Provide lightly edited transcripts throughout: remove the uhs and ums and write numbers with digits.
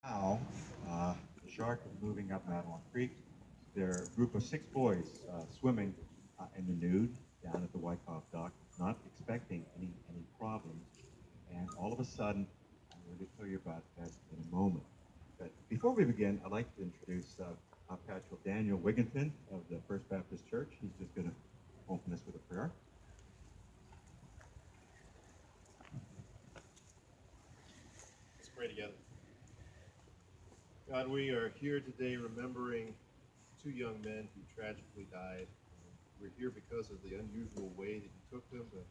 Now, the shark is moving up Matawan Creek. There are a group of 6 boys swimming in the nude down at the Wyckoff dock, not expecting any problems. And all of a sudden, I'm going to tell you about that in a moment. But before we begin, I'd like to introduce Patrick Daniel Wigginton of the First Baptist Church. He's just going to open us with a prayer. Let's pray together. God, we are here today remembering 2 young men who tragically died. We're here because of the unusual way that you took them, but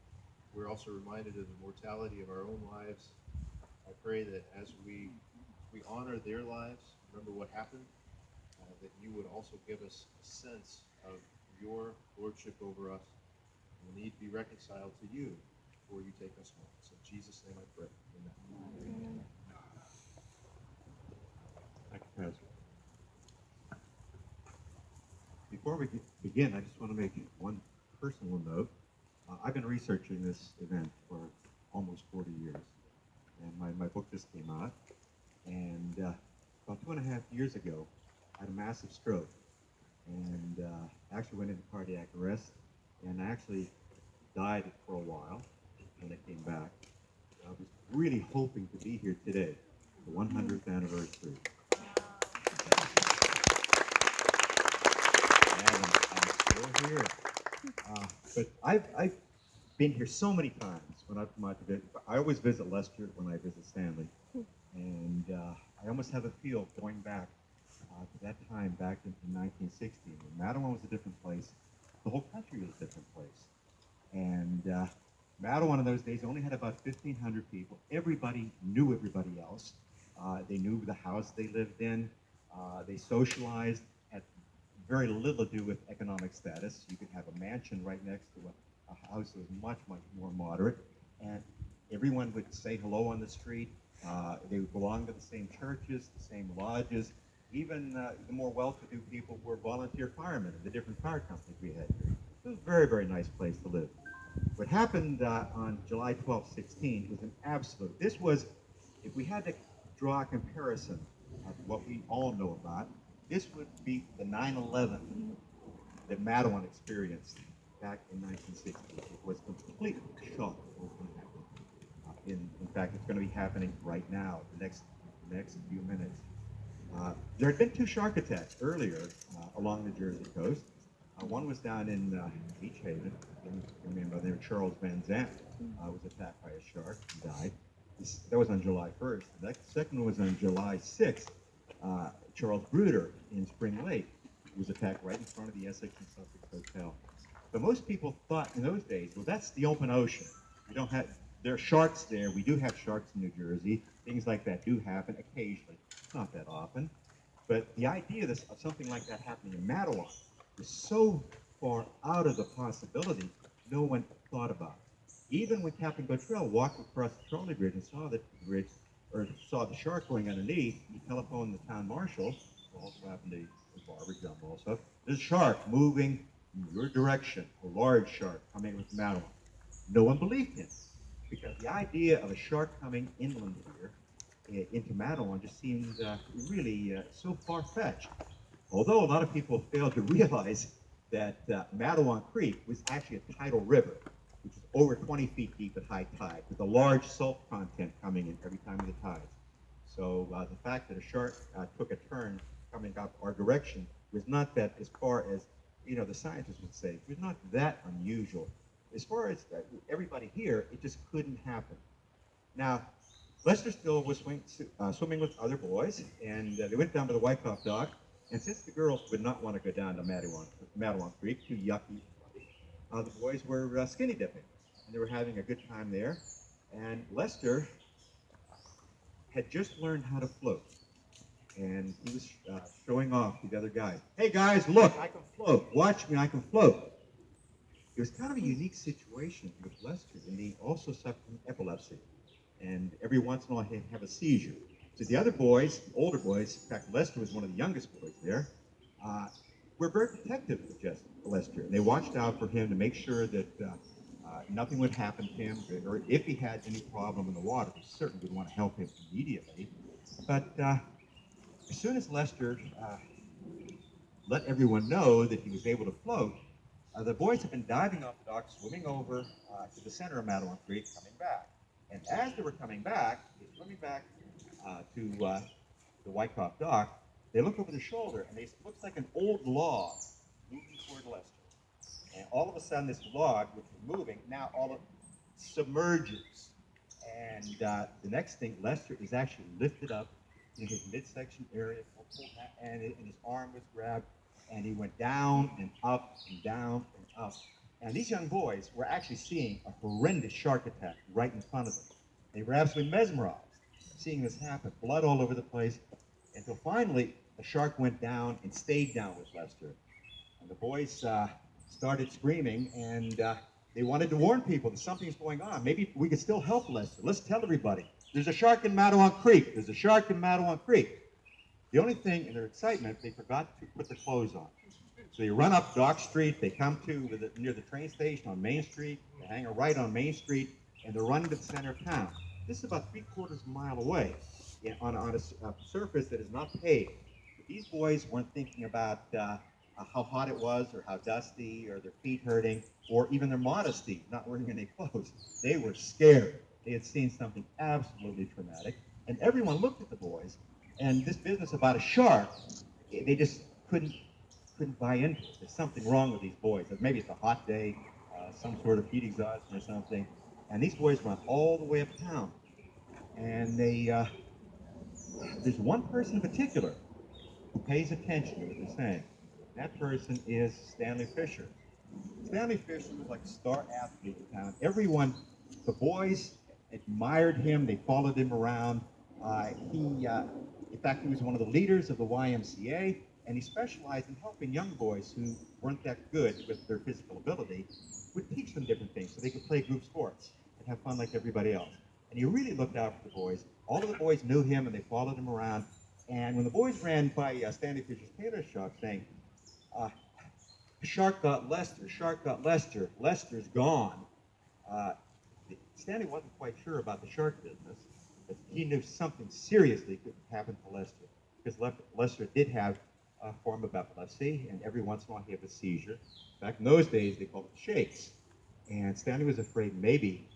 we're also reminded of the mortality of our own lives. I pray that as we honor their lives, remember what happened, that you would also give us a sense of your lordship over us. We need to be reconciled to you before you take us home. So in Jesus' name I pray. Amen. Thank you, Pastor. Before we begin, I just want to make one personal note. I've been researching this event for almost 40 years, and my book just came out. And about 2.5 years ago, I had a massive stroke, and actually went into cardiac arrest, and I actually died for a while when I came back. I was really hoping to be here today, the 100th anniversary. And I'm still here. But I've been here so many times when I've come out to visit. I always visit Lester when I visit Stanley. And I almost have a feel going back to that time back in 1960. When Matawan was a different place, the whole country was a different place. And Matawan in those days only had about 1,500 people. Everybody knew everybody else. They knew the house they lived in. They socialized, had very little to do with economic status. You could have a mansion right next to a house that was much, much more moderate. And everyone would say hello on the street. They belonged to the same churches, the same lodges. Even the more well-to-do people were volunteer firemen in the different fire companies we had here. It was a very, very nice place to live. What happened on July 12, 16 was an absolute. This was, if we had to draw a comparison of what we all know about, this would be the 9/11 that Matawan experienced back in 1960. It was complete shock what was going to happen. In fact, it's going to be happening right now, the next few minutes. There had been 2 shark attacks earlier along the Jersey coast. One was down in Beach Haven. I remember there, Charles Van Zandt was attacked by a shark and died. That was on July 1st. The second one was on July 6th. Charles Bruder in Spring Lake was attacked right in front of the Essex and Sussex Hotel. But most people thought in those days, well, that's the open ocean. We don't have, there are sharks there. We do have sharks in New Jersey. Things like that do happen occasionally. It's not that often. But the idea of something like that happening in Matawan was so far out of the possibility, no one thought about it. Even when Captain Gottrell walked across the trolley bridge and saw the bridge, or saw the shark going underneath, he telephoned the town marshal, who also happened to be Barbara Gump also. There's a shark moving in your direction, a large shark coming with Matawan. No one believed him, because the idea of a shark coming inland here into Matawan just seemed really so far-fetched. Although a lot of people failed to realize that Matawan Creek was actually a tidal river, which is over 20 feet deep at high tide, with a large salt content coming in every time of the tides. So the fact that a shark took a turn coming up our direction was not that, as far as the scientists would say, it was not that unusual. As far as everybody here, it just couldn't happen. Now, Lester still was swimming with other boys, and they went down to the Wyckoff dock. And since the girls would not want to go down to Matawan Creek, too yucky, the boys were skinny dipping, and they were having a good time there. And Lester had just learned how to float, and he was showing off to the other guys. Hey guys, look, I can float. Watch me, I can float. It was kind of a unique situation with Lester, and he also suffered from epilepsy, and every once in a while he'd have a seizure. So the other boys, older boys, in fact Lester was one of the youngest boys there, were very protective of Lester. And they watched out for him to make sure that nothing would happen to him, or if he had any problem in the water, they certainly would want to help him immediately. But As soon as Lester let everyone know that he was able to float, the boys have been diving off the dock, swimming over to the center of Matawan Creek, coming back. And as they were coming back, swimming back to the Wyckoff dock, they look over their shoulder, and it looks like an old log moving toward Lester. And all of a sudden, this log, which was moving, now all of submerges. And the next thing, Lester is actually lifted up in his midsection area, and his arm was grabbed, and he went down and up and down and up. And these young boys were actually seeing a horrendous shark attack right in front of them. They were absolutely mesmerized seeing this happen, blood all over the place, until finally the shark went down and stayed down with Lester. And the boys started screaming, and they wanted to warn people that something's going on. Maybe we could still help Lester. Let's tell everybody. There's a shark in Matawan Creek. There's a shark in Matawan Creek. The only thing, in their excitement, they forgot to put their clothes on. So you run up Dock Street. They come to near the train station on Main Street. They hang a right on Main Street, and they're running to the center of town. This is about 3/4 of a mile away on a surface that is not paved. But these boys weren't thinking about how hot it was, or how dusty, or their feet hurting, or even their modesty, not wearing any clothes. They were scared. They had seen something absolutely traumatic, and everyone looked at the boys. And this business about a shark, they just couldn't buy into it. There's something wrong with these boys. Maybe it's a hot day, some sort of heat exhaustion or something. And these boys run all the way uptown, and there's one person in particular who pays attention to what they're saying. That person is Stanley Fisher. Stanley Fisher was like a star athlete in town. Everyone, the boys admired him. They followed him around. In fact, he was one of the leaders of the YMCA, and he specialized in helping young boys who weren't that good with their physical ability, would teach them different things so they could play group sports and have fun like everybody else. And he really looked out for the boys. All of the boys knew him, and they followed him around. And when the boys ran by Stanley Fisher's tailor shop saying, shark got Lester, shark got Lester, Lester's gone, Stanley wasn't quite sure about the shark business, but he knew something seriously could happen to Lester, because Lester did have a form of epilepsy, and every once in a while he had a seizure. Back in those days, they called it shakes. And Stanley was afraid maybe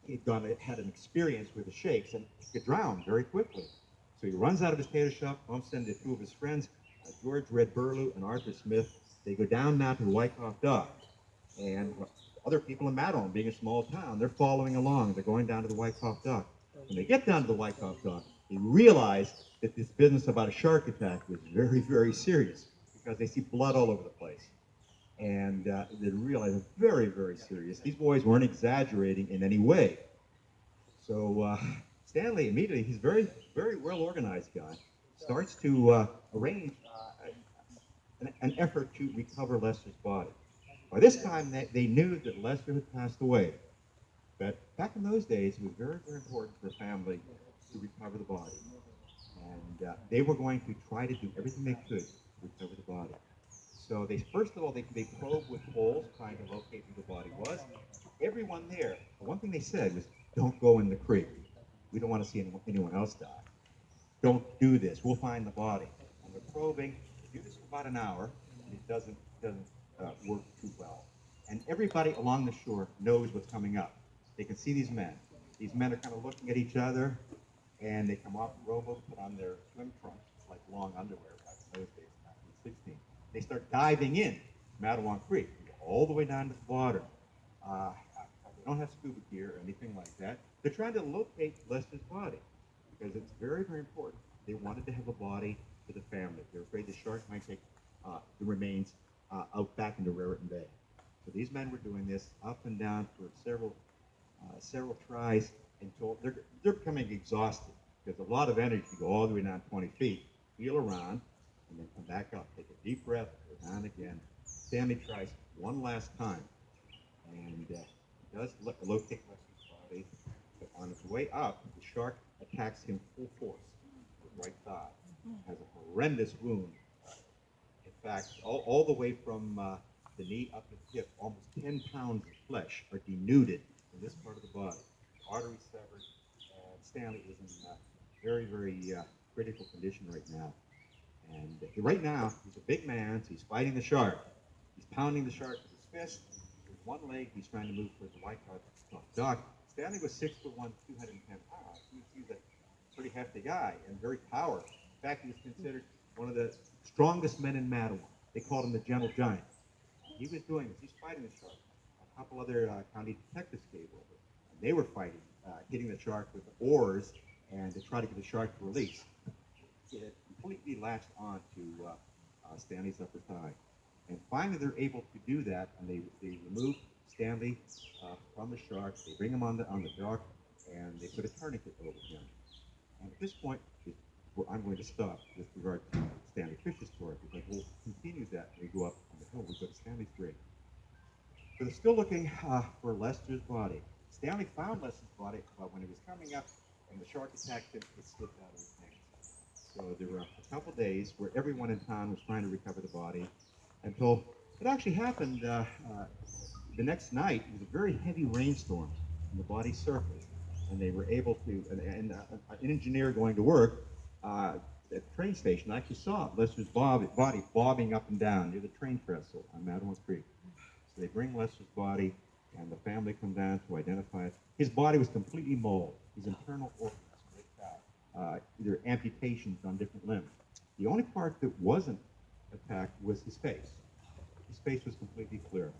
he'd had an experience with the shakes, and he could drown very quickly. So he runs out of his tailor shop, bumps into two of his friends, George Red Burlew and Arthur Smith. They go down now to the Wyckoff dock. And other people in Matawan, being a small town, they're following along. They're going down to the Wyckoff dock. When they get down to the Wyckoff dock, they realize that this business about a shark attack was very, very serious, because they see blood all over the place. And they realize it's very, very serious. These boys weren't exaggerating in any way. So Stanley immediately, he's a very, very well-organized guy, starts to arrange an effort to recover Lester's body. By this time, they knew that Lester had passed away. But back in those days, it was very, very important for the family to recover the body. And they were going to try to do everything they could to recover the body. So first of all, they probed with poles, trying to locate who the body was. Everyone there, the one thing they said was, don't go in the creek. We don't want to see anyone else die. Don't do this. We'll find the body. And they're probing. They do this for about an hour, and it doesn't work too well. And everybody along the shore knows what's coming up. They can see these men. These men are kind of looking at each other, and they come off the rowboat, put on their swim trunks, like long underwear back in those days, 1916. They start diving in Matawan Creek, all the way down to the water. They don't have scuba gear or anything like that. They're trying to locate Lester's body, because it's very, very important. They wanted to have a body for the family. They're afraid the shark might take the remains out back into Raritan Bay. So these men were doing this up and down for several tries until they're becoming exhausted, because a lot of energy to go all the way down 20 feet, wheel around, and then come back up, take a deep breath, go down again. Stanley tries one last time, and does locate Lester's body, but on his way up, the shark attacks him full force with right thigh. Has a horrendous wound. In fact, all the way from the knee up to the hip, almost 10 pounds of flesh are denuded in this part of the body. Arteries severed. Stanley was in very, very critical condition right now. And right now, he's a big man, so he's fighting the shark. He's pounding the shark with his fist. With one leg, he's trying to move towards the white dog. Stanley was 6'1", 210 pounds. He's a pretty hefty guy and very powerful. In fact, he was considered one of the strongest men in Matawan. They called him the Gentle Giant. He was doing this. He's fighting the shark. A couple other county detectives came over. And they were fighting, hitting the shark with oars and to try to get the shark to release. It had completely latched on to Stanley's upper thigh. And finally, they're able to do that, and they remove Stanley from the shark. They bring him on the dock, and they put a tourniquet over him. And at this point, I'm going to stop with regard to Stanley Fisher's story, because we'll continue that when we go up on the hill. We go to Stanley's grave. So they're still looking for Lester's body. Stanley found Lester's body, but when he was coming up and the shark attacked him, it slipped out of his hands. So there were a couple days where everyone in town was trying to recover the body, until it actually happened the next night. It was a very heavy rainstorm, and the body surfaced, and they were able to, and an engineer going to work at the train station actually saw Lester's body bobbing up and down near the train trestle on Matawan Creek. So they bring Lester's body, and the family come down to identify it. His body was completely mauled. His internal organs ripped out, either amputations on different limbs. The only part that wasn't attacked was his face. His face was completely clear.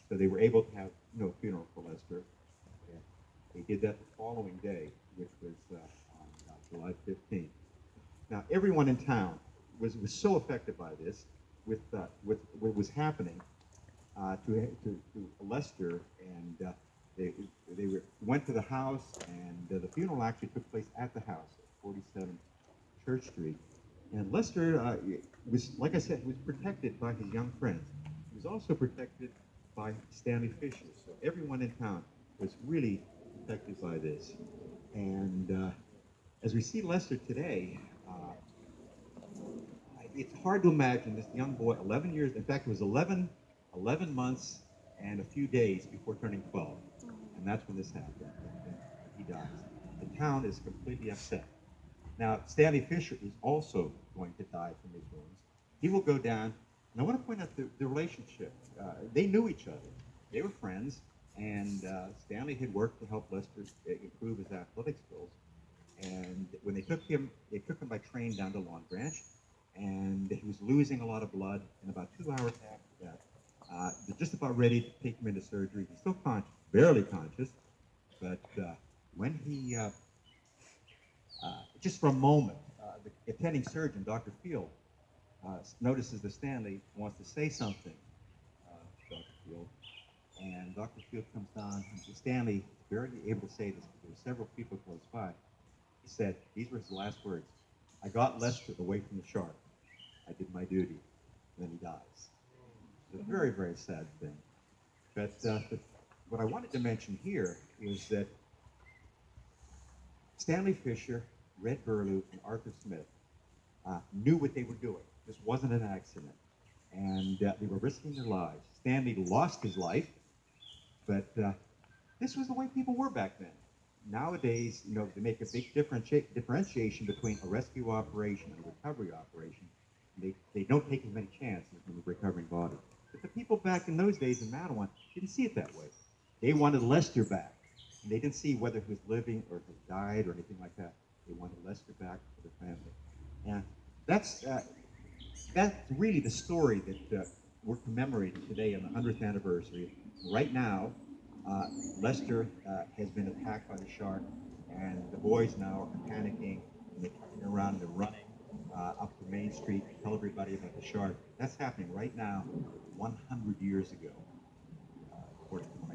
So they were able to have no funeral for Lester. And they did that the following day, which was on July 15th. Now, everyone in town was so affected by this, with what was happening to Lester, and they went to the house, and the funeral actually took place at the house, at 47 Church Street. And Lester was, like I said, was protected by his young friends. He was also protected by Stanley Fisher. So everyone in town was really affected by this. And as we see Lester today, it's hard to imagine this young boy, 11 years, in fact, it was 11 months and a few days before turning 12. And that's when this happened. And he dies. The town is completely upset. Now, Stanley Fisher is also going to die from his wounds. He will go down, and I want to point out the relationship. They knew each other. They were friends, and Stanley had worked to help Lester improve his athletic skills. And when they took him by train down to Long Branch, and he was losing a lot of blood. And about 2 hours after that, they're just about ready to take him into surgery. He's still conscious, barely conscious, but when he just for a moment, the attending surgeon, Dr. Field, notices that Stanley wants to say something to Dr. Field, and Dr. Field comes down, and Stanley is barely able to say this, because there were several people close by. He said, these were his last words: "I got Lester away from the shark. I did my duty." And then he dies. It's a very, very sad thing. But what I wanted to mention here is that Stanley Fisher, Red Burlew, and Arthur Smith knew what they were doing. This wasn't an accident. And they were risking their lives. Stanley lost his life, but this was the way people were back then. Nowadays, they make a big differentiation between a rescue operation and a recovery operation. They don't take as many chances in the recovering body. But the people back in those days in Matawan didn't see it that way. They wanted Lester back. And they didn't see whether he was living or had died or anything like that. They wanted Lester back for their family. And that's really the story that we're commemorating today on the 100th anniversary. Right now, Lester has been attacked by the shark, and the boys now are panicking, and they're turning around and they're running up to Main Street to tell everybody about the shark. That's happening right now, 100 years ago, according to my